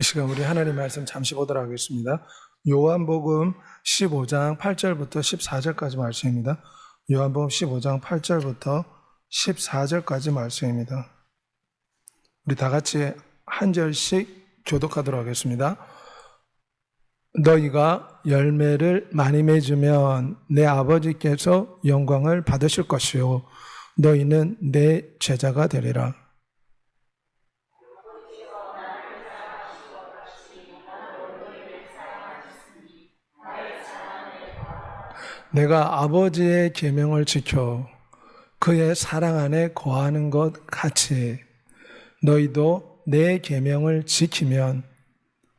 시간 우리 하나님 말씀 잠시 보도록 하겠습니다. 요한복음 15장 8절부터 14절까지 말씀입니다. 요한복음 15장 8절부터 14절까지 말씀입니다. 우리 다 같이 한 절씩 교독하도록 하겠습니다. 너희가 열매를 많이 맺으면 내 아버지께서 영광을 받으실 것이요 너희는 내 제자가 되리라. 내가 아버지의 계명을 지켜 그의 사랑 안에 거하는 것 같이 너희도 내 계명을 지키면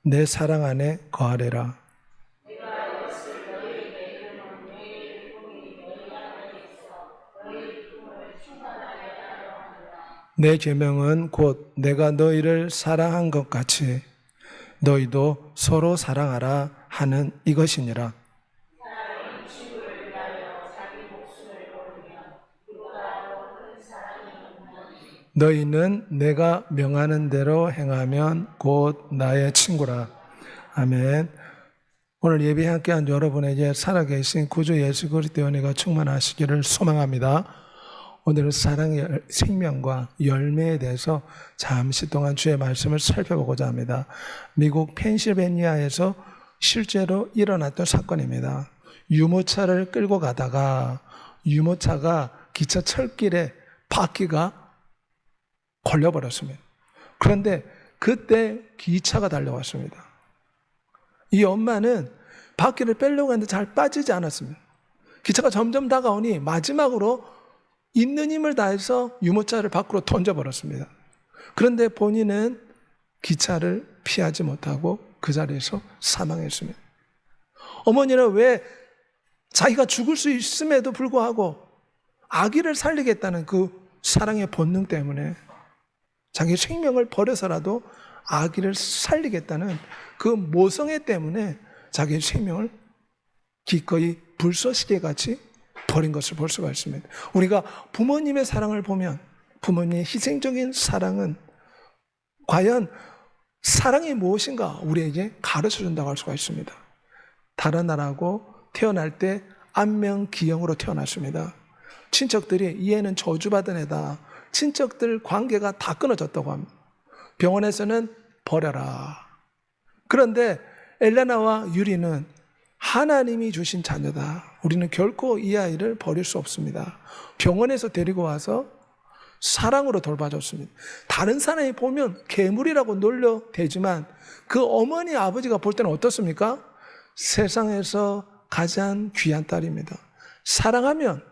내 사랑 안에 거하리라. 내 계명은 곧 내가 너희를 사랑한 것 같이 너희도 서로 사랑하라 하는 이것이니라. 너희는 내가 명하는 대로 행하면 곧 나의 친구라. 아멘. 오늘 예배 함께한 여러분에게 살아계신 구주 예수 그리스도의 은혜가 충만하시기를 소망합니다. 오늘은 사랑의 생명과 열매에 대해서 잠시 동안 주의 말씀을 살펴보고자 합니다. 미국 펜실베니아에서 실제로 일어났던 사건입니다. 유모차를 끌고 가다가 유모차가 기차 철길에 바퀴가 걸려버렸습니다. 그런데 그때 기차가 달려왔습니다. 이 엄마는 바퀴를 빼려고 했는데 잘 빠지지 않았습니다. 기차가 점점 다가오니 마지막으로 있는 힘을 다해서 유모차를 밖으로 던져버렸습니다. 그런데 본인은 기차를 피하지 못하고 그 자리에서 사망했습니다. 어머니는 왜 자기가 죽을 수 있음에도 불구하고 아기를 살리겠다는 그 사랑의 본능 때문에 자기 생명을 버려서라도 아기를 살리겠다는 그 모성애 때문에 자기 생명을 기꺼이 불쏘시개 같이 버린 것을 볼 수가 있습니다. 우리가 부모님의 사랑을 보면 부모님의 희생적인 사랑은 과연 사랑이 무엇인가 우리에게 가르쳐준다고 할 수가 있습니다. 다른 나라고 태어날 때 안명기형으로 태어났습니다. 친척들이 이 애는 저주받은 애다. 친척들 관계가 다 끊어졌다고 합니다. 병원에서는 버려라. 그런데 엘레나와 유리는 하나님이 주신 자녀다. 우리는 결코 이 아이를 버릴 수 없습니다. 병원에서 데리고 와서 사랑으로 돌봐줬습니다. 다른 사람이 보면 괴물이라고 놀려대지만 그 어머니 아버지가 볼 때는 어떻습니까? 세상에서 가장 귀한 딸입니다. 사랑하면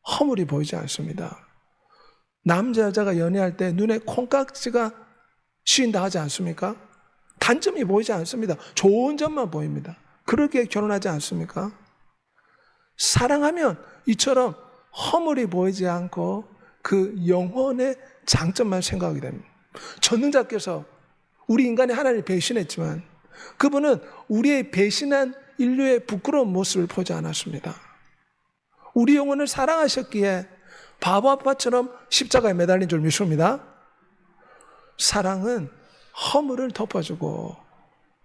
허물이 보이지 않습니다. 남자 여자가 연애할 때 눈에 콩깍지가 씌인다 하지 않습니까? 단점이 보이지 않습니다. 좋은 점만 보입니다. 그렇게 결혼하지 않습니까? 사랑하면 이처럼 허물이 보이지 않고 그 영혼의 장점만 생각하게 됩니다. 전능자께서 우리 인간이 하나님을 배신했지만 그분은 우리의 배신한 인류의 부끄러운 모습을 보지 않았습니다. 우리 영혼을 사랑하셨기에 바보 아빠처럼 십자가에 매달린 줄 믿습니다. 사랑은 허물을 덮어주고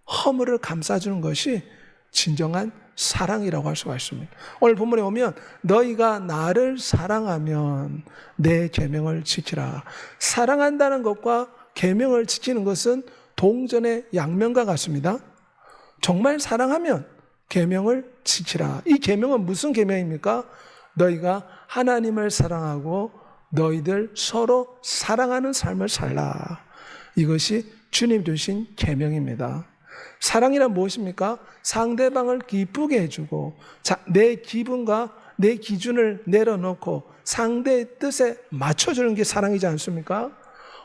허물을 감싸주는 것이 진정한 사랑이라고 할 수가 있습니다. 오늘 본문에 보면 너희가 나를 사랑하면 내 계명을 지키라. 사랑한다는 것과 계명을 지키는 것은 동전의 양면과 같습니다. 정말 사랑하면 계명을 지키라. 이 계명은 무슨 계명입니까? 너희가 하나님을 사랑하고 너희들 서로 사랑하는 삶을 살라. 이것이 주님 주신 계명입니다. 사랑이란 무엇입니까? 상대방을 기쁘게 해주고 내 기분과 내 기준을 내려놓고 상대의 뜻에 맞춰주는 게 사랑이지 않습니까?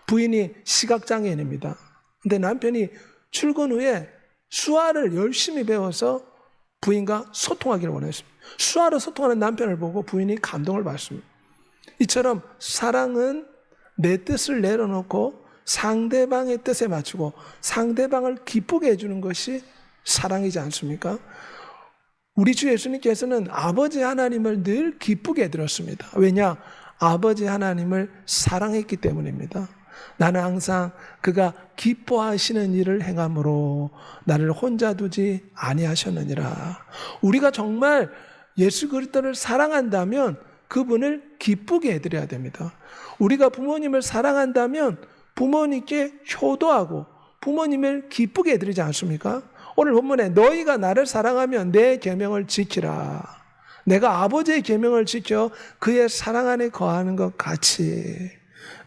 부인이 시각장애인입니다. 근데 남편이 출근 후에 수화를 열심히 배워서 부인과 소통하기를 원했습니다. 수화로 소통하는 남편을 보고 부인이 감동을 받습니다. 이처럼 사랑은 내 뜻을 내려놓고 상대방의 뜻에 맞추고 상대방을 기쁘게 해주는 것이 사랑이지 않습니까? 우리 주 예수님께서는 아버지 하나님을 늘 기쁘게 해드렸습니다. 왜냐? 아버지 하나님을 사랑했기 때문입니다. 나는 항상 그가 기뻐하시는 일을 행함으로 나를 혼자 두지 아니하셨느니라. 우리가 정말 예수 그리스도를 사랑한다면 그분을 기쁘게 해드려야 됩니다. 우리가 부모님을 사랑한다면 부모님께 효도하고 부모님을 기쁘게 해드리지 않습니까? 오늘 본문에 너희가 나를 사랑하면 내 계명을 지키라. 내가 아버지의 계명을 지켜 그의 사랑 안에 거하는 것 같이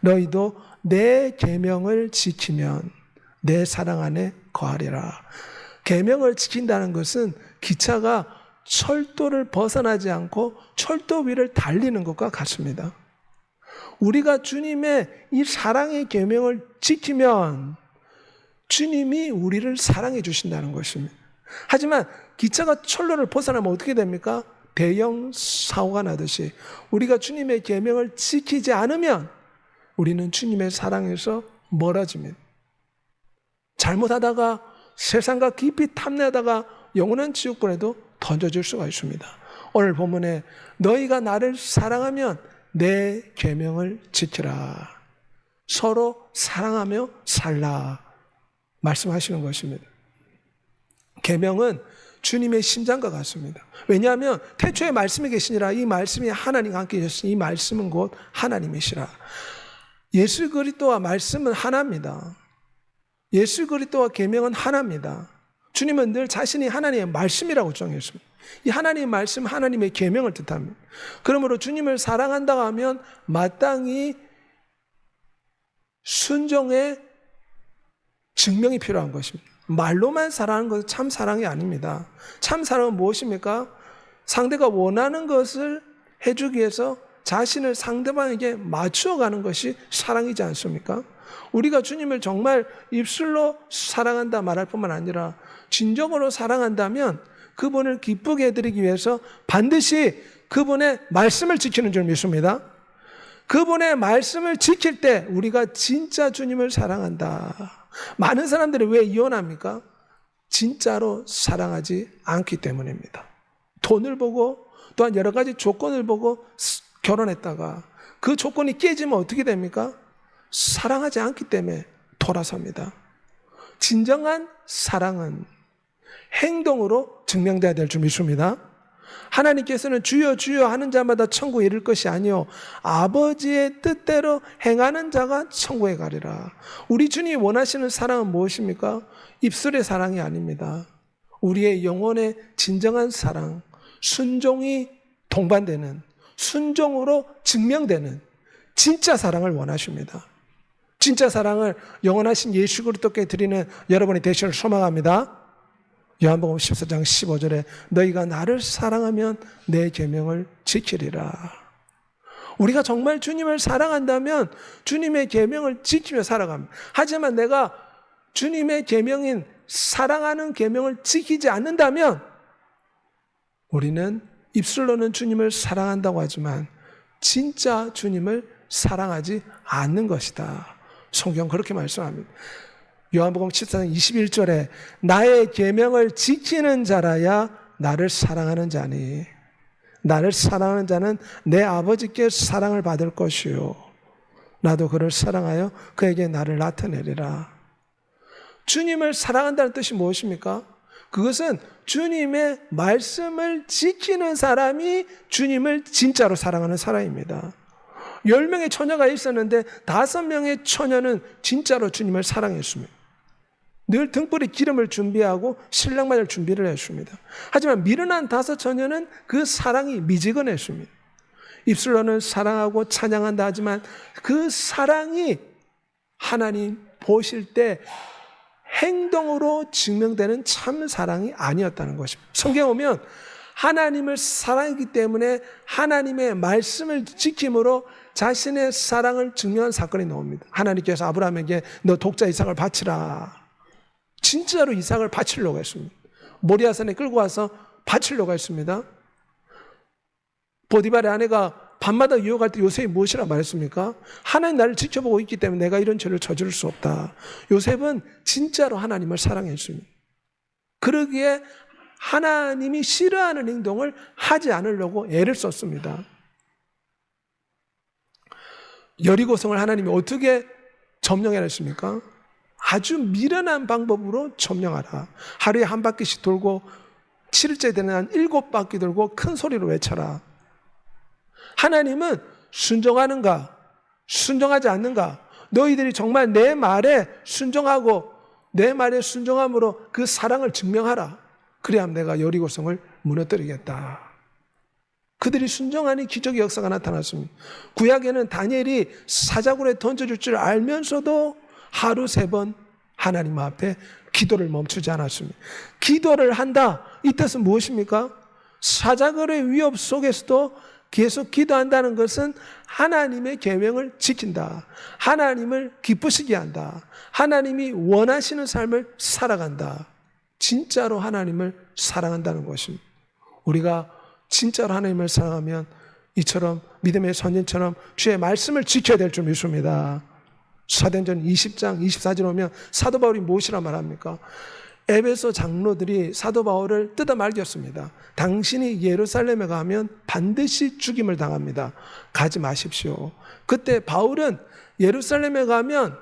너희도 내 계명을 지키면 내 사랑 안에 거하리라. 계명을 지킨다는 것은 기차가 철도를 벗어나지 않고 철도 위를 달리는 것과 같습니다. 우리가 주님의 이 사랑의 계명을 지키면 주님이 우리를 사랑해 주신다는 것입니다. 하지만 기차가 철로를 벗어나면 어떻게 됩니까? 대형 사고가 나듯이 우리가 주님의 계명을 지키지 않으면 우리는 주님의 사랑에서 멀어집니다. 잘못하다가 세상과 깊이 탐내다가 영원한 지옥불에도 던져질 수가 있습니다. 오늘 본문에 너희가 나를 사랑하면 내 계명을 지키라. 서로 사랑하며 살라 말씀하시는 것입니다. 계명은 주님의 심장과 같습니다. 왜냐하면 태초에 말씀이 계시니라. 이 말씀이 하나님과 함께 계셨으니 이 말씀은 곧 하나님이시라. 예수 그리스도와 말씀은 하나입니다. 예수 그리스도와 계명은 하나입니다. 주님은 늘 자신이 하나님의 말씀이라고 정했습니다. 이 하나님의 말씀, 하나님의 계명을 뜻합니다. 그러므로 주님을 사랑한다고 하면 마땅히 순종의 증명이 필요한 것입니다. 말로만 사랑하는 것은 참 사랑이 아닙니다. 참 사랑은 무엇입니까? 상대가 원하는 것을 해주기 위해서 자신을 상대방에게 맞추어가는 것이 사랑이지 않습니까? 우리가 주님을 정말 입술로 사랑한다 말할 뿐만 아니라 진정으로 사랑한다면 그분을 기쁘게 해드리기 위해서 반드시 그분의 말씀을 지키는 줄 믿습니다. 그분의 말씀을 지킬 때 우리가 진짜 주님을 사랑한다. 많은 사람들이 왜 이혼합니까? 진짜로 사랑하지 않기 때문입니다. 돈을 보고 또한 여러 가지 조건을 보고 결혼했다가 그 조건이 깨지면 어떻게 됩니까? 사랑하지 않기 때문에 돌아섭니다. 진정한 사랑은 행동으로 증명돼야 될 줄 믿습니다. 하나님께서는 주여 주여 하는 자마다 천국에 이를 것이 아니요 아버지의 뜻대로 행하는 자가 천국에 가리라. 우리 주님이 원하시는 사랑은 무엇입니까? 입술의 사랑이 아닙니다. 우리의 영혼의 진정한 사랑, 순종이 동반되는, 순종으로 증명되는 진짜 사랑을 원하십니다. 진짜 사랑을 영원하신 예수 그리스도께 드리는 여러분이 되시기를 소망합니다. 요한복음 14장 15절에 너희가 나를 사랑하면 내 계명을 지키리라. 우리가 정말 주님을 사랑한다면 주님의 계명을 지키며 살아갑니다. 하지만 내가 주님의 계명인 사랑하는 계명을 지키지 않는다면 우리는 입술로는 주님을 사랑한다고 하지만 진짜 주님을 사랑하지 않는 것이다. 성경 그렇게 말씀합니다. 요한복음 14장 21절에 나의 계명을 지키는 자라야 나를 사랑하는 자니 나를 사랑하는 자는 내 아버지께 사랑을 받을 것이요 나도 그를 사랑하여 그에게 나를 나타내리라. 주님을 사랑한다는 뜻이 무엇입니까? 그것은 주님의 말씀을 지키는 사람이 주님을 진짜로 사랑하는 사람입니다. 10명의 처녀가 있었는데 5명의 처녀는 진짜로 주님을 사랑했습니다. 늘 등불에 기름을 준비하고 신랑 맞을 준비를 했습니다. 하지만 미련한 5 처녀는 그 사랑이 미지근했습니다. 입술로는 사랑하고 찬양한다 하지만 그 사랑이 하나님 보실 때 행동으로 증명되는 참 사랑이 아니었다는 것입니다. 성경에 보면 하나님을 사랑하기 때문에 하나님의 말씀을 지킴으로 자신의 사랑을 증명한 사건이 나옵니다. 하나님께서 아브라함에게 너 독자 이삭을 바치라. 진짜로 이삭을 바치려고 했습니다. 모리아산에 끌고 와서 바치려고 했습니다. 보디발의 아내가 밤마다 유혹할 때 요셉이 무엇이라 말했습니까? 하나님 나를 지켜보고 있기 때문에 내가 이런 죄를 저지를 수 없다. 요셉은 진짜로 하나님을 사랑했습니다. 그러기에 하나님이 싫어하는 행동을 하지 않으려고 애를 썼습니다. 여리고성을 하나님이 어떻게 점령해냈습니까? 아주 미련한 방법으로 점령하라. 하루에 한 바퀴씩 돌고 7일째 되는 한 7바퀴 돌고 큰 소리로 외쳐라. 하나님은 순종하는가? 순종하지 않는가? 너희들이 정말 내 말에 순종하고 내 말에 순종함으로 그 사랑을 증명하라. 그래야 내가 여리고성을 무너뜨리겠다. 그들이 순종하니 기적의 역사가 나타났습니다. 구약에는 다니엘이 사자굴에 던져줄 줄 알면서도 하루 3번 하나님 앞에 기도를 멈추지 않았습니다. 기도를 한다. 이 뜻은 무엇입니까? 사자굴의 위협 속에서도 계속 기도한다는 것은 하나님의 계명을 지킨다. 하나님을 기쁘시게 한다. 하나님이 원하시는 삶을 살아간다. 진짜로 하나님을 사랑한다는 것입니다. 우리가 진짜로 하나님을 사랑하면 이처럼 믿음의 선진처럼 주의 말씀을 지켜야 될 줄 믿습니다. 사도행전 20장 24절 오면 사도 바울이 무엇이라 말합니까? 에베소 장로들이 사도 바울을 뜯어 말겼습니다. 당신이 예루살렘에 가면 반드시 죽임을 당합니다. 가지 마십시오. 그때 바울은 예루살렘에 가면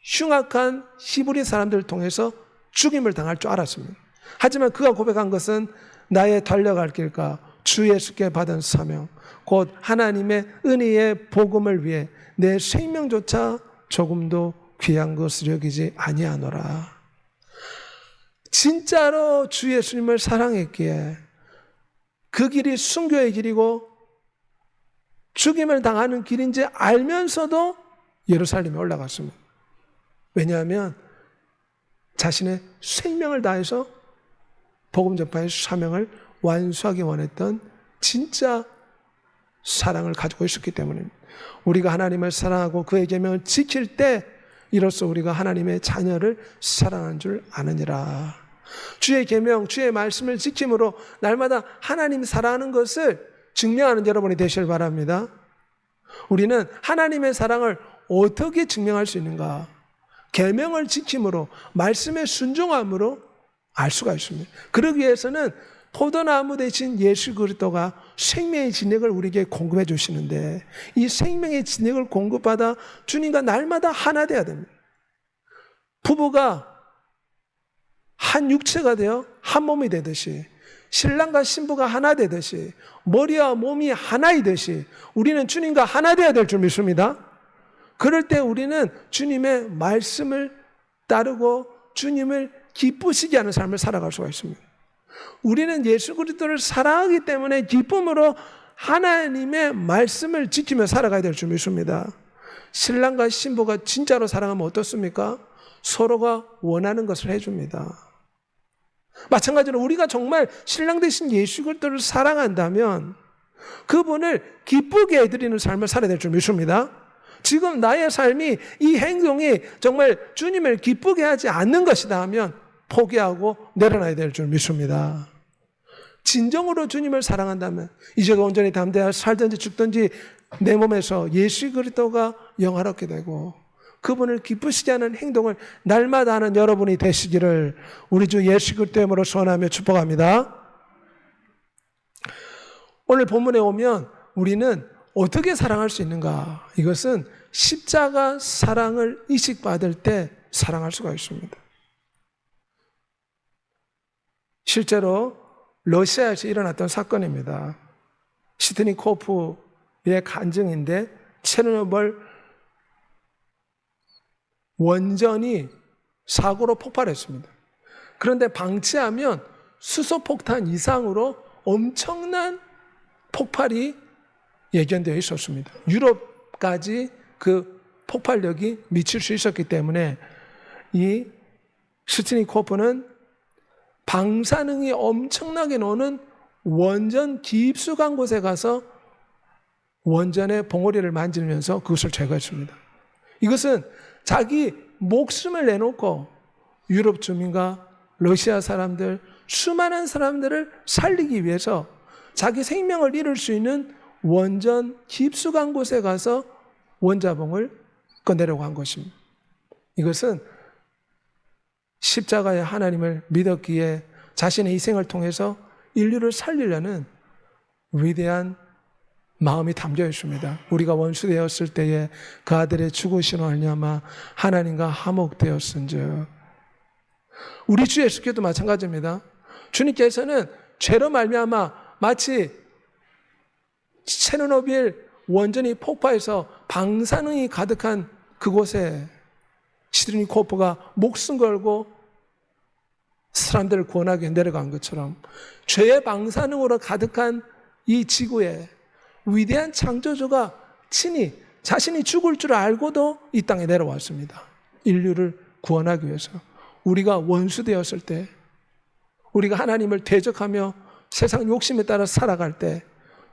흉악한 히브리 사람들을 통해서 죽임을 당할 줄 알았습니다. 하지만 그가 고백한 것은 나의 달려갈 길과 주 예수께 받은 사명, 곧 하나님의 은혜의 복음을 위해 내 생명조차 조금도 귀한 것을 여기지 아니하노라. 진짜로 주 예수님을 사랑했기에 그 길이 순교의 길이고 죽임을 당하는 길인지 알면서도 예루살렘에 올라갔습니다. 왜냐하면 자신의 생명을 다해서 복음 전파의 사명을 완수하기 원했던 진짜 사랑을 가지고 있었기 때문입니다. 우리가 하나님을 사랑하고 그의 계명을 지킬 때 이로써 우리가 하나님의 자녀를 사랑하는 줄 아느니라. 주의 계명, 주의 말씀을 지킴으로 날마다 하나님 사랑하는 것을 증명하는 여러분이 되시길 바랍니다. 우리는 하나님의 사랑을 어떻게 증명할 수 있는가? 계명을 지킴으로, 말씀에 순종함으로 알 수가 있습니다. 그러기 위해서는 포도나무 대신 예수 그리스도가 생명의 진액을 우리에게 공급해 주시는데 이 생명의 진액을 공급받아 주님과 날마다 하나 되어야 됩니다. 부부가 한 육체가 되어 한 몸이 되듯이 신랑과 신부가 하나 되듯이 머리와 몸이 하나이듯이 우리는 주님과 하나 되어야 될 줄 믿습니다. 그럴 때 우리는 주님의 말씀을 따르고 주님을 기쁘시게 하는 삶을 살아갈 수가 있습니다. 우리는 예수 그리스도를 사랑하기 때문에 기쁨으로 하나님의 말씀을 지키며 살아가야 될 줄 믿습니다. 신랑과 신부가 진짜로 사랑하면 어떻습니까? 서로가 원하는 것을 해줍니다. 마찬가지로 우리가 정말 신랑 되신 예수 그리스도를 사랑한다면 그분을 기쁘게 해드리는 삶을 살아야 될 줄 믿습니다. 지금 나의 삶이 이 행동이 정말 주님을 기쁘게 하지 않는 것이다 하면 포기하고 내려놔야 될 줄 믿습니다. 진정으로 주님을 사랑한다면 이제가 온전히 담대하여 살든지 죽든지 내 몸에서 예수 그리스도가 영화롭게 되고 그분을 기쁘시게 하는 행동을 날마다 하는 여러분이 되시기를 우리 주 예수 그리스도 이름으로 소원하며 축복합니다. 오늘 본문에 오면 우리는 어떻게 사랑할 수 있는가? 이것은 십자가 사랑을 이식받을 때 사랑할 수가 있습니다. 실제로 러시아에서 일어났던 사건입니다. 시트니코프의 간증인데 체르노빌 원전이 사고로 폭발했습니다. 그런데 방치하면 수소폭탄 이상으로 엄청난 폭발이 예견되어 있었습니다. 유럽까지 그 폭발력이 미칠 수 있었기 때문에 이 시트니코프는 방사능이 엄청나게 나오는 원전 깊숙한 곳에 가서 원전의 봉우리를 만지면서 그것을 제거했습니다. 이것은 자기 목숨을 내놓고 유럽 주민과 러시아 사람들, 수많은 사람들을 살리기 위해서 자기 생명을 잃을 수 있는 원전 깊숙한 곳에 가서 원자봉을 꺼내려고 한 것입니다. 이것은 십자가의 하나님을 믿었기에 자신의 희생을 통해서 인류를 살리려는 위대한 마음이 담겨 있습니다. 우리가 원수 되었을 때에 그 아들의 죽으심으로 말미암아 하나님과 화목되었은즉. 우리 주 예수께도 마찬가지입니다. 주님께서는 죄로 말미암아 마치 체르노빌 원전이 폭파해서 방사능이 가득한 그곳에 시드니 코퍼가 목숨 걸고 사람들을 구원하기 위해 내려간 것처럼 죄의 방사능으로 가득한 이 지구에 위대한 창조주가 친히 자신이 죽을 줄 알고도 이 땅에 내려왔습니다. 인류를 구원하기 위해서. 우리가 원수 되었을 때, 우리가 하나님을 대적하며 세상 욕심에 따라 살아갈 때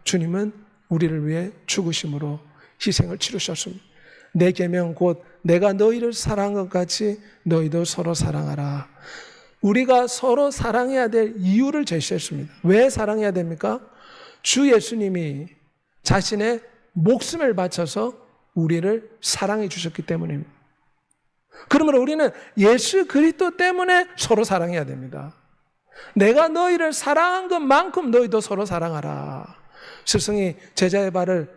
주님은 우리를 위해 죽으심으로 희생을 치르셨습니다. 내 계명 곧 내가 너희를 사랑한 것 같이 너희도 서로 사랑하라. 우리가 서로 사랑해야 될 이유를 제시했습니다. 왜 사랑해야 됩니까? 주 예수님이 자신의 목숨을 바쳐서 우리를 사랑해 주셨기 때문입니다. 그러므로 우리는 예수 그리스도 때문에 서로 사랑해야 됩니다. 내가 너희를 사랑한 것만큼 너희도 서로 사랑하라. 스승이 제자의 발을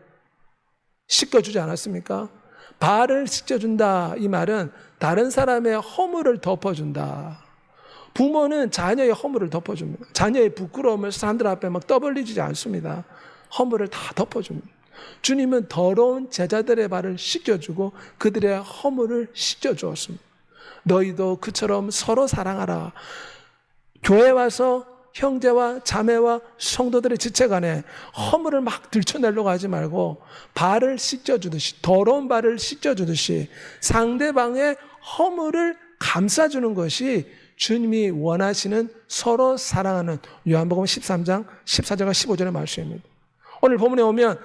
씻겨주지 않았습니까? 발을 씻겨준다, 이 말은 다른 사람의 허물을 덮어준다. 부모는 자녀의 허물을 덮어줍니다. 자녀의 부끄러움을 사람들 앞에 막 떠벌리지 않습니다. 허물을 다 덮어줍니다. 주님은 더러운 제자들의 발을 씻겨주고 그들의 허물을 씻겨주었습니다. 너희도 그처럼 서로 사랑하라. 교회 와서 형제와 자매와 성도들의 지체 간에 허물을 막 들춰내려고 하지 말고 발을 씻겨주듯이, 더러운 발을 씻겨주듯이 상대방의 허물을 감싸주는 것이 주님이 원하시는 서로 사랑하는 요한복음 13장 14절과 15절의 말씀입니다. 오늘 본문에 오면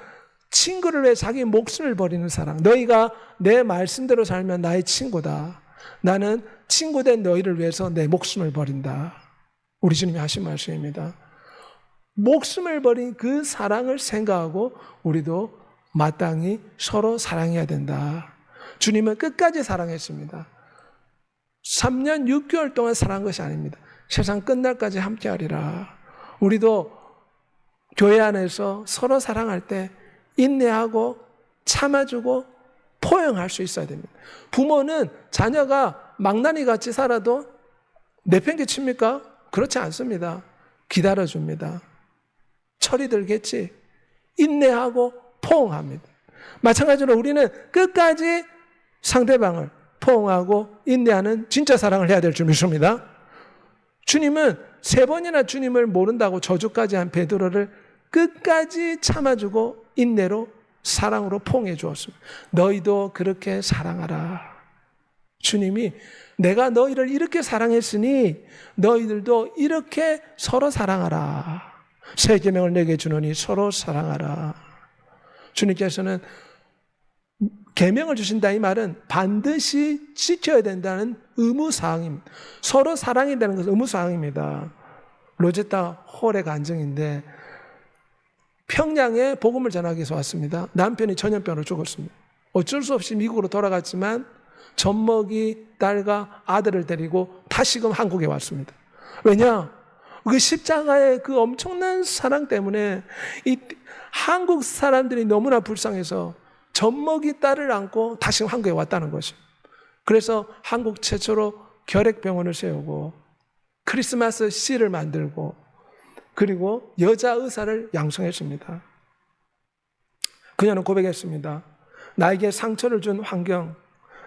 친구를 위해 자기 목숨을 버리는 사랑. 너희가 내 말씀대로 살면 나의 친구다. 나는 친구된 너희를 위해서 내 목숨을 버린다. 우리 주님이 하신 말씀입니다. 목숨을 버린 그 사랑을 생각하고 우리도 마땅히 서로 사랑해야 된다. 주님은 끝까지 사랑했습니다. 3년 6개월 동안 사랑한 것이 아닙니다. 세상 끝날까지 함께하리라. 우리도 교회 안에서 서로 사랑할 때 인내하고 참아주고 포용할 수 있어야 됩니다. 부모는 자녀가 망나니 같이 살아도 내팽개칩니까? 그렇지 않습니다. 기다려줍니다. 철이 들겠지. 인내하고 포용합니다. 마찬가지로 우리는 끝까지 상대방을 포용하고 인내하는 진짜 사랑을 해야 될 줄 믿습니다. 주님은 3번이나 주님을 모른다고 저주까지 한 베드로를 끝까지 참아주고 인내로 사랑으로 포용해 주었습니다. 너희도 그렇게 사랑하라. 주님이 내가 너희를 이렇게 사랑했으니 너희들도 이렇게 서로 사랑하라. 새 계명을 내게 주노니 서로 사랑하라. 주님께서는 계명을 주신다, 이 말은 반드시 지켜야 된다는 의무사항입니다. 서로 사랑해야 되는 것은 의무사항입니다. 로제타 홀의 간증인데 평양에 복음을 전하기 위해서 왔습니다. 남편이 전염병으로 죽었습니다. 어쩔 수 없이 미국으로 돌아갔지만 젖먹이 딸과 아들을 데리고 다시금 한국에 왔습니다. 왜냐? 그 십자가의 그 엄청난 사랑 때문에 이 한국 사람들이 너무나 불쌍해서 젖먹이 딸을 안고 다시 한국에 왔다는 것입니다. 그래서 한국 최초로 결핵병원을 세우고 크리스마스 씨를 만들고 그리고 여자 의사를 양성했습니다. 그녀는 고백했습니다. 나에게 상처를 준 환경,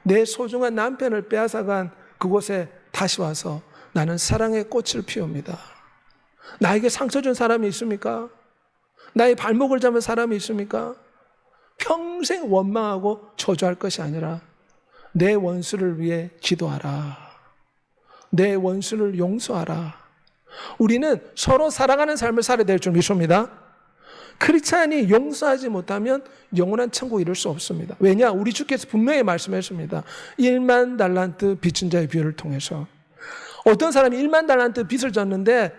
내 소중한 남편을 빼앗아간 그곳에 다시 와서 나는 사랑의 꽃을 피웁니다. 나에게 상처 준 사람이 있습니까? 나의 발목을 잡은 사람이 있습니까? 평생 원망하고 저주할 것이 아니라 내 원수를 위해 기도하라. 내 원수를 용서하라. 우리는 서로 사랑하는 삶을 살아야 될 줄 믿습니다. 크리스찬이 용서하지 못하면 영원한 천국 이룰 수 없습니다. 왜냐? 우리 주께서 분명히 말씀하셨습니다. 1만 달란트 빚진 자의 비유를 통해서 어떤 사람이 1만 달란트 빚을 졌는데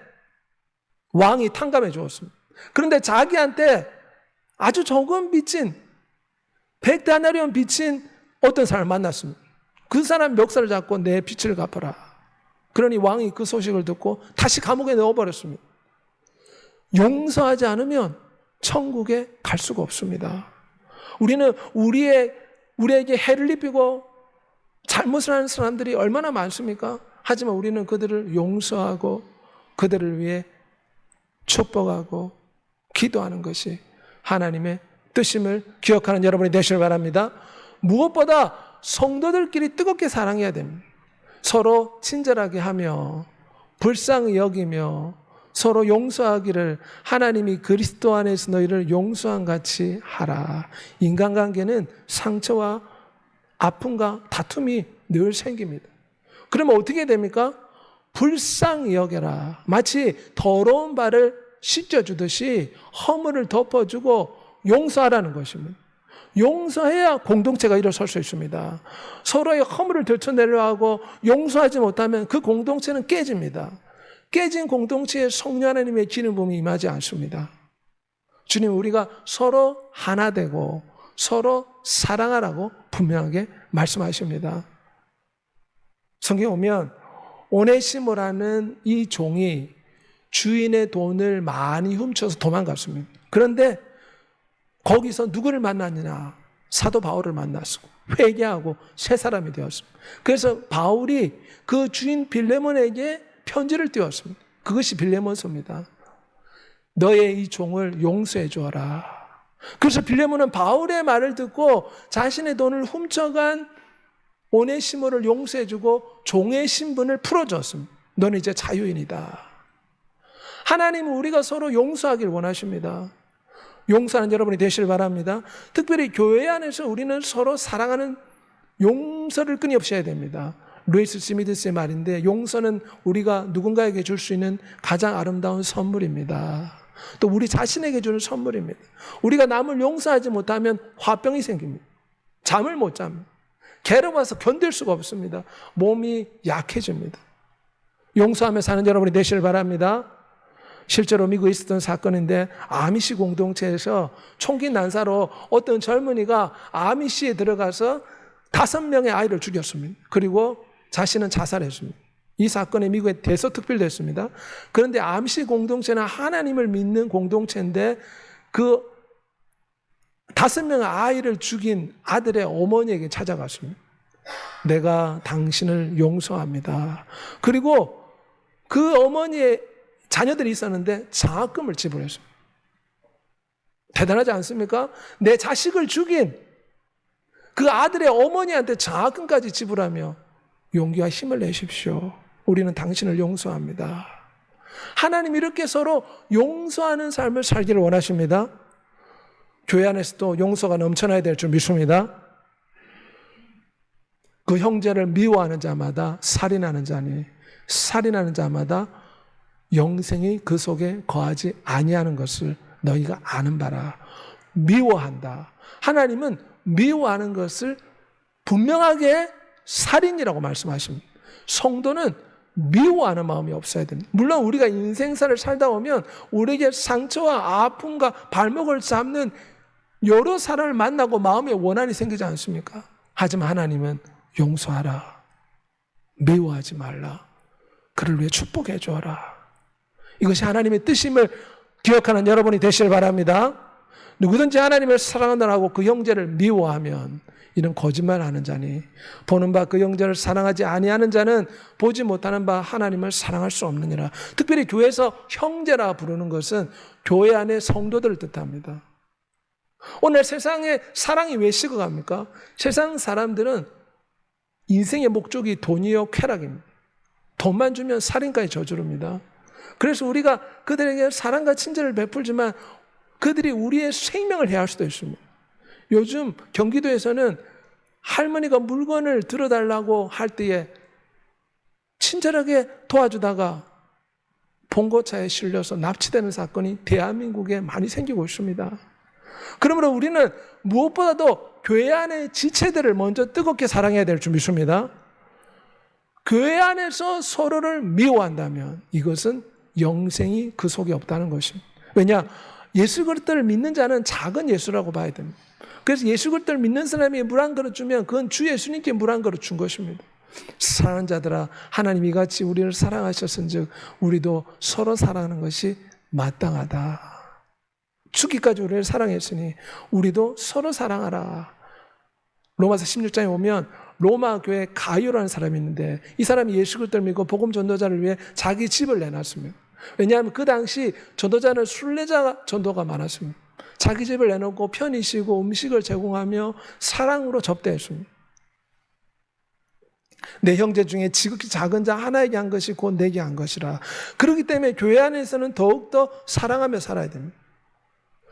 왕이 탕감해 주었습니다. 그런데 자기한테 아주 적은 빚진 100데나리온 빚진 어떤 사람을 만났습니다. 그 사람 멱살을 잡고 내 빚을 갚아라. 그러니 왕이 그 소식을 듣고 다시 감옥에 넣어버렸습니다. 용서하지 않으면 천국에 갈 수가 없습니다. 우리는 우리에게 해를 입히고 잘못을 하는 사람들이 얼마나 많습니까? 하지만 우리는 그들을 용서하고 그들을 위해 축복하고 기도하는 것이 하나님의 뜻임을 기억하는 여러분이 되시길 바랍니다. 무엇보다 성도들끼리 뜨겁게 사랑해야 됩니다. 서로 친절하게 하며 불쌍히 여기며 서로 용서하기를 하나님이 그리스도 안에서 너희를 용서한 같이 하라. 인간관계는 상처와 아픔과 다툼이 늘 생깁니다. 그러면 어떻게 됩니까? 불쌍히 여겨라. 마치 더러운 발을 씻겨주듯이 허물을 덮어주고 용서하라는 것입니다. 용서해야 공동체가 일어설 수 있습니다. 서로의 허물을 들춰내려 하고 용서하지 못하면 그 공동체는 깨집니다. 깨진 공동체에 성령 하나님의 기름 부음이 임하지 않습니다. 주님, 우리가 서로 하나 되고 서로 사랑하라고 분명하게 말씀하십니다. 성경에 오면 오네시모라는 이 종이 주인의 돈을 많이 훔쳐서 도망갔습니다. 그런데 거기서 누구를 만났느냐? 사도 바울을 만났고 회개하고 새 사람이 되었습니다. 그래서 바울이 그 주인 빌레몬에게 편지를 띄웠습니다. 그것이 빌레몬서입니다. 너의 이 종을 용서해 주어라. 그래서 빌레몬은 바울의 말을 듣고 자신의 돈을 훔쳐간 오네시모를 용서해 주고 종의 신분을 풀어줬습니다. 너는 이제 자유인이다. 하나님은 우리가 서로 용서하길 원하십니다. 용서하는 여러분이 되시길 바랍니다. 특별히 교회 안에서 우리는 서로 사랑하는 용서를 끊임없이 해야 됩니다. 루이스 스미드스의 말인데 용서는 우리가 누군가에게 줄 수 있는 가장 아름다운 선물입니다. 또 우리 자신에게 주는 선물입니다. 우리가 남을 용서하지 못하면 화병이 생깁니다. 잠을 못 잡니다. 괴로워서 견딜 수가 없습니다. 몸이 약해집니다. 용서하며 사는 여러분이 되시길 바랍니다. 실제로 미국에 있었던 사건인데 아미시 공동체에서 총기 난사로 어떤 젊은이가 아미시에 들어가서 5명의 아이를 죽였습니다. 그리고 자신은 자살했습니다. 이 사건이 미국에 대서특필됐습니다. 그런데 아미시 공동체는 하나님을 믿는 공동체인데 그 5명의 아이를 죽인 아들의 어머니에게 찾아갔습니다. 내가 당신을 용서합니다. 그리고 그 어머니의 자녀들이 있었는데 장학금을 지불했습니다. 대단하지 않습니까? 내 자식을 죽인 그 아들의 어머니한테 장학금까지 지불하며 용기와 힘을 내십시오. 우리는 당신을 용서합니다. 하나님 이렇게 서로 용서하는 삶을 살기를 원하십니다. 교회 안에서도 용서가 넘쳐나야 될 줄 믿습니다. 그 형제를 미워하는 자마다 살인하는 자니 살인하는 자마다 영생이 그 속에 거하지 아니하는 것을 너희가 아는 바라. 미워한다. 하나님은 미워하는 것을 분명하게 살인이라고 말씀하십니다. 성도는 미워하는 마음이 없어야 됩니다. 물론 우리가 인생사를 살다 보면 우리에게 상처와 아픔과 발목을 잡는 여러 사람을 만나고 마음에 원한이 생기지 않습니까? 하지만 하나님은 용서하라. 미워하지 말라. 그를 위해 축복해 주어라. 이것이 하나님의 뜻임을 기억하는 여러분이 되시길 바랍니다. 누구든지 하나님을 사랑한다고 그 형제를 미워하면 이는 거짓말하는 자니 보는 바 그 형제를 사랑하지 아니하는 자는 보지 못하는 바 하나님을 사랑할 수 없느니라. 특별히 교회에서 형제라 부르는 것은 교회 안의 성도들을 뜻합니다. 오늘 세상에 사랑이 왜 식어갑니까? 세상 사람들은 인생의 목적이 돈이요 쾌락입니다. 돈만 주면 살인까지 저지릅니다. 그래서 우리가 그들에게 사랑과 친절을 베풀지만 그들이 우리의 생명을 해할 수도 있습니다. 요즘 경기도에서는 할머니가 물건을 들어달라고 할 때에 친절하게 도와주다가 봉고차에 실려서 납치되는 사건이 대한민국에 많이 생기고 있습니다. 그러므로 우리는 무엇보다도 교회 안의 지체들을 먼저 뜨겁게 사랑해야 될 줄 믿습니다. 교회 안에서 서로를 미워한다면 이것은 영생이 그 속에 없다는 것입니다. 왜냐? 예수 그리스도를 믿는 자는 작은 예수라고 봐야 됩니다. 그래서 예수 그리스도를 믿는 사람이 물 한 그릇 주면 그건 주 예수님께 물 한 그릇 준 것입니다. 사랑하는 자들아, 하나님이 같이 우리를 사랑하셨은즉 우리도 서로 사랑하는 것이 마땅하다. 죽기까지 우리를 사랑했으니 우리도 서로 사랑하라. 로마서 16장에 보면 로마 교회 가이오라는 사람이 있는데 이 사람이 예수 그리스도를 믿고 복음 전도자를 위해 자기 집을 내놨습니다. 왜냐하면 그 당시 전도자는 순례자 전도가 많았습니다. 자기 집을 내놓고 편히 쉬고 음식을 제공하며 사랑으로 접대했습니다. 내 형제 중에 지극히 작은 자 하나에게 한 것이 곧 내게 한 것이라. 그렇기 때문에 교회 안에서는 더욱더 사랑하며 살아야 됩니다.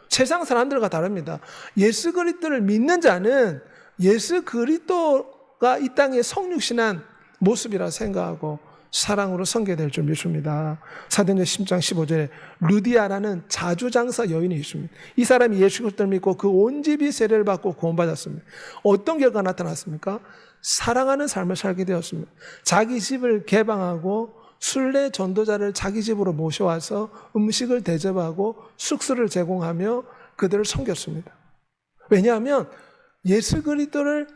세상 사람들과 다릅니다. 예수 그리스도를 믿는 자는 예수 그리스도가 이 땅에 성육신한 모습이라 생각하고 사랑으로 섬겨야 될 줄 믿습니다. 사도행전 10장 15절에 루디아라는 자주장사 여인이 있습니다. 이 사람이 예수 그리스도를 믿고 그 온 집이 세례를 받고 구원받았습니다. 어떤 결과가 나타났습니까? 사랑하는 삶을 살게 되었습니다. 자기 집을 개방하고 순례 전도자를 자기 집으로 모셔와서 음식을 대접하고 숙소를 제공하며 그들을 섬겼습니다. 왜냐하면 예수 그리스도를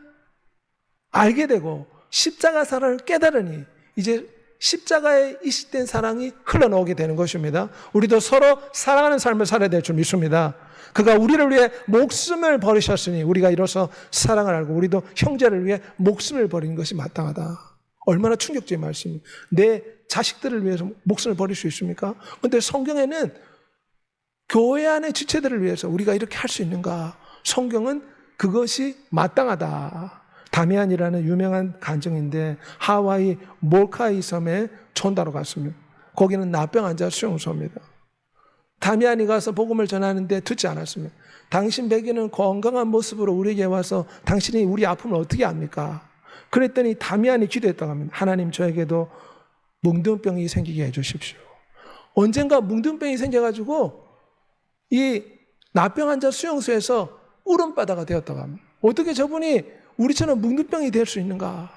알게 되고 십자가 사랑을 깨달으니 이제 십자가에 이식된 사랑이 흘러나오게 되는 것입니다. 우리도 서로 사랑하는 삶을 살아야 될 줄 믿습니다. 그가 우리를 위해 목숨을 버리셨으니 우리가 이로써 사랑을 알고 우리도 형제를 위해 목숨을 버리는 것이 마땅하다. 얼마나 충격적인 말씀입니다. 내 자식들을 위해서 목숨을 버릴 수 있습니까? 그런데 성경에는 교회 안의 지체들을 위해서 우리가 이렇게 할 수 있는가? 성경은 그것이 마땅하다. 다미안이라는 유명한 간증인데 하와이 몰카이 섬에 전도하러 갔습니다. 거기는 납병 환자 수용소입니다. 다미안이 가서 복음을 전하는데 듣지 않았습니다. 당신 백인은 건강한 모습으로 우리에게 와서 당신이 우리 아픔을 어떻게 압니까? 그랬더니 다미안이 기도했다고 합니다. 하나님 저에게도 뭉둥병이 생기게 해주십시오. 언젠가 뭉둥병이 생겨가지고 이 납병 환자 수용소에서 울음바다가 되었다고 합니다. 어떻게 저분이 우리처럼 뭉둥병이 될 수 있는가?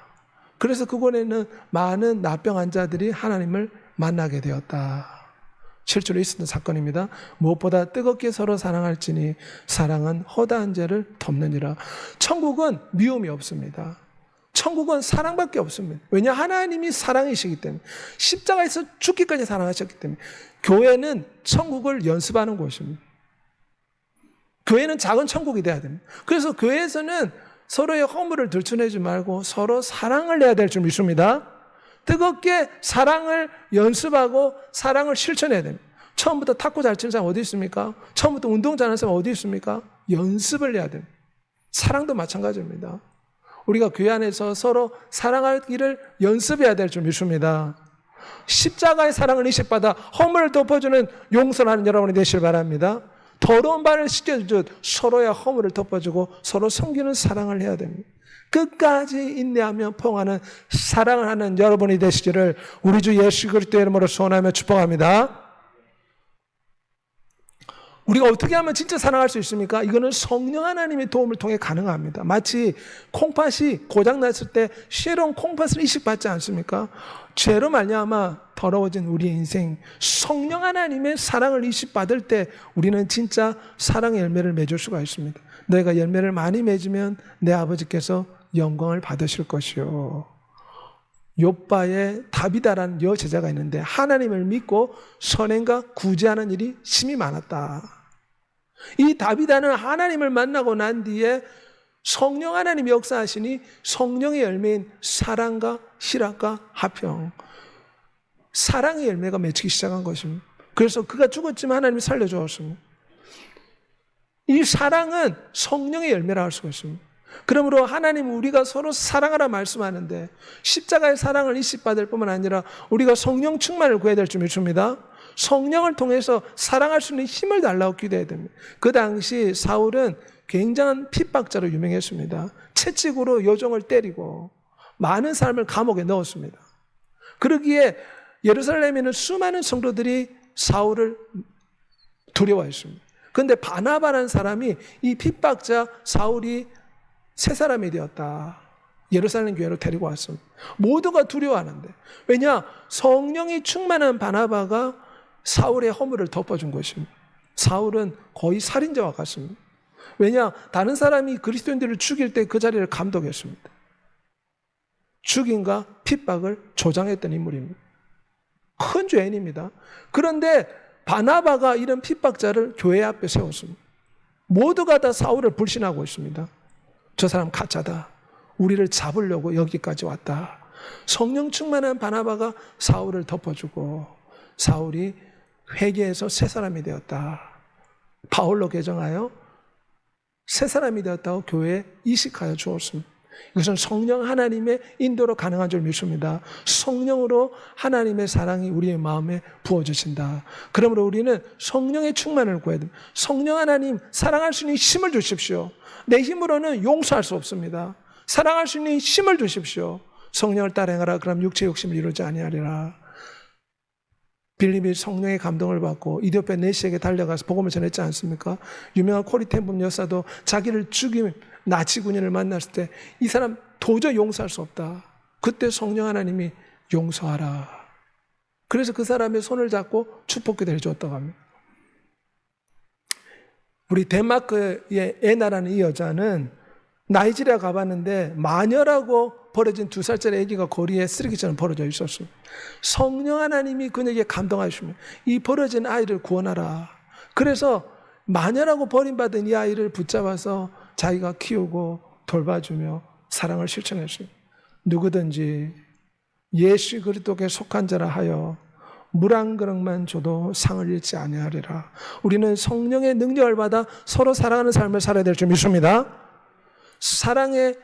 그래서 그곳에는 많은 납병 환자들이 하나님을 만나게 되었다. 실제로 있었던 사건입니다. 무엇보다 뜨겁게 서로 사랑할지니 사랑은 허다한 죄를 덮느니라. 천국은 미움이 없습니다. 천국은 사랑밖에 없습니다. 왜냐? 하나님이 사랑이시기 때문에 십자가에서 죽기까지 사랑하셨기 때문에 교회는 천국을 연습하는 곳입니다. 교회는 작은 천국이 돼야 됩니다. 그래서 교회에서는 서로의 허물을 들춰내지 말고 서로 사랑을 해야 될 줄 믿습니다. 뜨겁게 사랑을 연습하고 사랑을 실천해야 됩니다. 처음부터 탁구 잘 치는 사람 어디 있습니까? 처음부터 운동 잘하는 사람 어디 있습니까? 연습을 해야 됩니다. 사랑도 마찬가지입니다. 우리가 교회 안에서 서로 사랑하기를 연습해야 될 줄 믿습니다. 십자가의 사랑을 인식받아 허물을 덮어주는 용서하는 여러분이 되시길 바랍니다. 더러운 발을 씻겨주듯 서로의 허물을 덮어주고 서로 섬기는 사랑을 해야 됩니다. 끝까지 인내하며 포용하는 사랑을 하는 여러분이 되시기를 우리 주 예수 그리스도의 이름으로 소원하며 축복합니다. 우리가 어떻게 하면 진짜 사랑할 수 있습니까? 이거는 성령 하나님의 도움을 통해 가능합니다. 마치 콩팥이 고장났을 때 새로운 콩팥을 이식받지 않습니까? 죄로 말미암아 더러워진 우리의 인생, 성령 하나님의 사랑을 이식받을 때 우리는 진짜 사랑의 열매를 맺을 수가 있습니다. 너희가 열매를 많이 맺으면 내 아버지께서 영광을 받으실 것이요. 욥바에 다비다라는 여제자가 있는데 하나님을 믿고 선행과 구제하는 일이 심히 많았다. 이 다비다는 하나님을 만나고 난 뒤에 성령 하나님이 역사하시니 성령의 열매인 사랑과 실학과 화평, 사랑의 열매가 맺히기 시작한 것입니다. 그래서 그가 죽었지만 하나님이 살려주었습니다. 이 사랑은 성령의 열매라 할 수가 있습니다. 그러므로 하나님은 우리가 서로 사랑하라 말씀하는데 십자가의 사랑을 이식받을 뿐만 아니라 우리가 성령 충만을 구해야 될 줄 믿습니다. 성령을 통해서 사랑할 수 있는 힘을 달라고 기도해야 됩니다. 그 당시 사울은 굉장한 핍박자로 유명했습니다. 채찍으로 여종을 때리고 많은 사람을 감옥에 넣었습니다. 그러기에 예루살렘에는 수많은 성도들이 사울을 두려워했습니다. 그런데 바나바라는 사람이 이 핍박자 사울이 새 사람이 되었다. 예루살렘 교회로 데리고 왔습니다. 모두가 두려워하는데 왜냐? 성령이 충만한 바나바가 사울의 허물을 덮어준 것입니다. 사울은 거의 살인자와 같습니다. 왜냐? 다른 사람이 그리스도인들을 죽일 때 그 자리를 감독했습니다. 죽임과 핍박을 조장했던 인물입니다. 큰 죄인입니다. 그런데 바나바가 이런 핍박자를 교회 앞에 세웠습니다. 모두가 다 사울을 불신하고 있습니다. 저 사람 가짜다. 우리를 잡으려고 여기까지 왔다. 성령 충만한 바나바가 사울을 덮어주고 사울이 회개해서 새 사람이 되었다. 바울로 개정하여 새 사람이 되었다고 교회에 이식하여 주었습니다. 이것은 성령 하나님의 인도로 가능한 줄 믿습니다. 성령으로 하나님의 사랑이 우리의 마음에 부어주신다. 그러므로 우리는 성령의 충만을 구해야 됩니다. 성령 하나님 사랑할 수 있는 힘을 주십시오. 내 힘으로는 용서할 수 없습니다. 사랑할 수 있는 힘을 주십시오. 성령을 따라 행하라. 그럼 육체 욕심을 이루지 아니하리라. 빌립이 성령의 감동을 받고 이디오페 네시에게 달려가서 복음을 전했지 않습니까? 유명한 코리텐분 여사도 자기를 죽인 나치 군인을 만났을 때 이 사람 도저히 용서할 수 없다. 그때 성령 하나님이 용서하라. 그래서 그 사람의 손을 잡고 축복기도를 해줬다고 합니다. 우리 덴마크의 에나라는 이 여자는 나이지리아 가봤는데 마녀라고 버려진 2살짜리 아기가 거리에 쓰레기처럼 버려져 있었어요. 성령 하나님이 그녀에게 감동하시면 이 버려진 아이를 구원하라. 그래서 마녀라고 버림받은 이 아이를 붙잡아서 자기가 키우고 돌봐주며 사랑을 실천했어요. 누구든지 예수 그리스도께 속한 자라 하여 물 한 그릇만 줘도 상을 잃지 아니하리라. 우리는 성령의 능력을 받아 서로 사랑하는 삶을 살아야 될 줄 믿습니다. 사랑의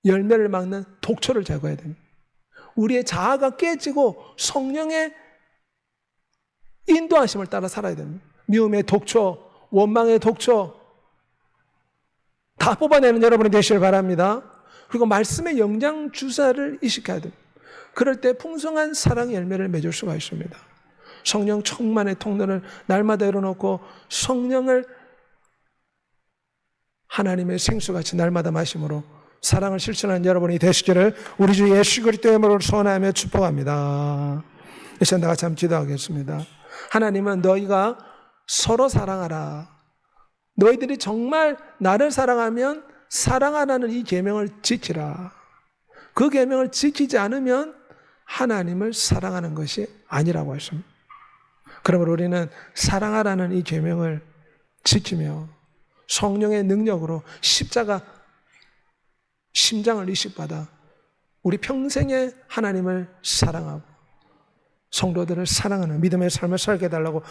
열매를 막는 독초를 제거해야 됩니다. 우리의 자아가 깨지고 성령의 인도하심을 따라 살아야 됩니다. 미움의 독초, 원망의 독초 다 뽑아내는 여러분이 되시길 바랍니다. 그리고 말씀의 영장 주사를 이식해야 됩니다. 그럴 때 풍성한 사랑의 열매를 맺을 수가 있습니다. 성령 충만의 통로를 날마다 열어놓고 성령을 하나님의 생수같이 날마다 마심으로 사랑을 실천하는 여러분이 되시기를 우리 주 예수 그리스도의 이름으로 소원하며 축복합니다. 이 시간 다 같이 한번 기도하겠습니다. 하나님은 너희가 서로 사랑하라. 너희들이 정말 나를 사랑하면 사랑하라는 이 계명을 지키라. 그 계명을 지키지 않으면 하나님을 사랑하는 것이 아니라고 했습니다. 그러므로 우리는 사랑하라는 이 계명을 지키며 성령의 능력으로 십자가 심장을 이식받아 우리 평생에 하나님을 사랑하고 성도들을 사랑하는 믿음의 삶을 살게 해달라고